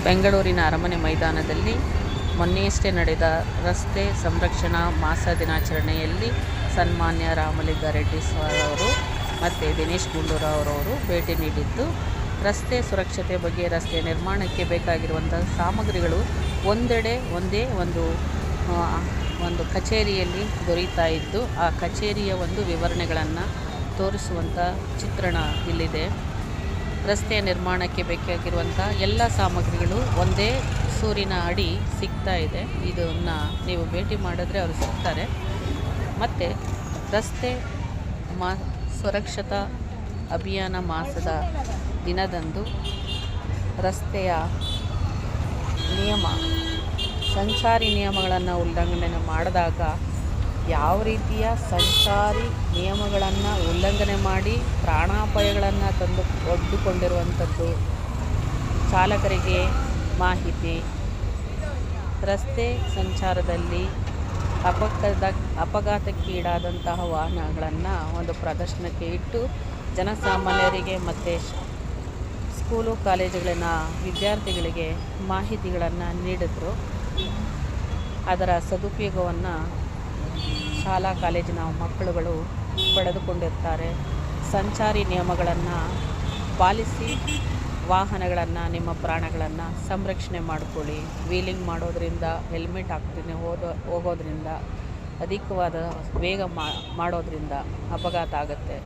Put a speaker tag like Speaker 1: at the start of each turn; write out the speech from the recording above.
Speaker 1: ಬೆಂಗಳೂರಿನ ಅರಮನೆ ಮೈದಾನದಲ್ಲಿ ಮೊನ್ನೆಯಷ್ಟೇ ನಡೆದ ರಸ್ತೆ ಸಂರಕ್ಷಣಾ ಮಾಸ ದಿನಾಚರಣೆಯಲ್ಲಿ ಸನ್ಮಾನ್ಯ ರಾಮಲಿಂಗಾರೆಡ್ಡಿ ಸರ್ ಅವರು ಮತ್ತು ದಿನೇಶ್ ಗುಂಡೂರಾವ್ ಅವರು ಭೇಟಿ ನೀಡಿದ್ದು, ರಸ್ತೆ ಸುರಕ್ಷತೆ ಬಗ್ಗೆ, ರಸ್ತೆ ನಿರ್ಮಾಣಕ್ಕೆ ಬೇಕಾಗಿರುವಂಥ ಸಾಮಗ್ರಿಗಳು ಒಂದೆಡೆ ಒಂದೇ ಒಂದು ಕಚೇರಿಯಲ್ಲಿ ದೊರೀತಾ ಇದ್ದು, ಆ ಕಚೇರಿಯ ಒಂದು ವಿವರಣೆಗಳನ್ನು ತೋರಿಸುವಂಥ ಚಿತ್ರಣ ಇಲ್ಲಿದೆ. ರಸ್ತೆಯ ನಿರ್ಮಾಣಕ್ಕೆ ಬೇಕಾಗಿರುವಂಥ ಎಲ್ಲ ಸಾಮಗ್ರಿಗಳು ಒಂದೇ ಸೂರಿನ ಅಡಿ ಸಿಗ್ತಾ ಇದೆ. ಇದನ್ನು ನೀವು ಭೇಟಿ ಮಾಡಿದ್ರೆ ಅವರು ಸಿಗ್ತಾರೆ. ಮತ್ತು ರಸ್ತೆ ಸುರಕ್ಷತಾ ಅಭಿಯಾನ ಮಾಸದ ದಿನದಂದು ರಸ್ತೆಯ ಸಂಚಾರಿ ನಿಯಮಗಳನ್ನು ಉಲ್ಲಂಘನೆ ಮಾಡಿದಾಗ ಯಾವ ರೀತಿಯ ಸಂಚಾರಿ ನಿಯಮಗಳನ್ನು ಉಲ್ಲಂಘನೆ ಮಾಡಿ ಪ್ರಾಣಾಪಾಯಗಳನ್ನು ಒಡ್ಡಿಕೊಂಡಿರುವಂಥದ್ದು, ಚಾಲಕರಿಗೆ ಮಾಹಿತಿ, ರಸ್ತೆ ಸಂಚಾರದಲ್ಲಿ ಅಪಘಾತಕ್ಕೀಡಾದಂತಹ ವಾಹನಗಳನ್ನು ಒಂದು ಪ್ರದರ್ಶನಕ್ಕೆ ಇಟ್ಟು ಜನಸಾಮಾನ್ಯರಿಗೆ ಮತ್ತು ಸ್ಕೂಲು ಕಾಲೇಜುಗಳಿನ ವಿದ್ಯಾರ್ಥಿಗಳಿಗೆ ಮಾಹಿತಿಗಳನ್ನು ನೀಡಿದ್ರು. ಅದರ ಸದುಪಯೋಗವನ್ನು ಶಾಲಾ ಕಾಲೇಜಿನ ಮಕ್ಕಳುಗಳು ಪಡೆದುಕೊಂಡಿರ್ತಾರೆ. ಸಂಚಾರಿ ನಿಯಮಗಳನ್ನು ಪಾಲಿಸಿ ವಾಹನಗಳನ್ನು, ನಿಮ್ಮ ಪ್ರಾಣಗಳನ್ನು ಸಂರಕ್ಷಣೆ ಮಾಡಿಕೊಳ್ಳಿ. ವೀಲಿಂಗ್ ಮಾಡೋದರಿಂದ, ಹೆಲ್ಮೆಟ್ ಹಾಕ್ತೀನಿ ಹೋಗೋದ್ರಿಂದ, ಅಧಿಕವಾದ ವೇಗ ಮಾಡೋದ್ರಿಂದ ಅಪಘಾತ ಆಗುತ್ತೆ.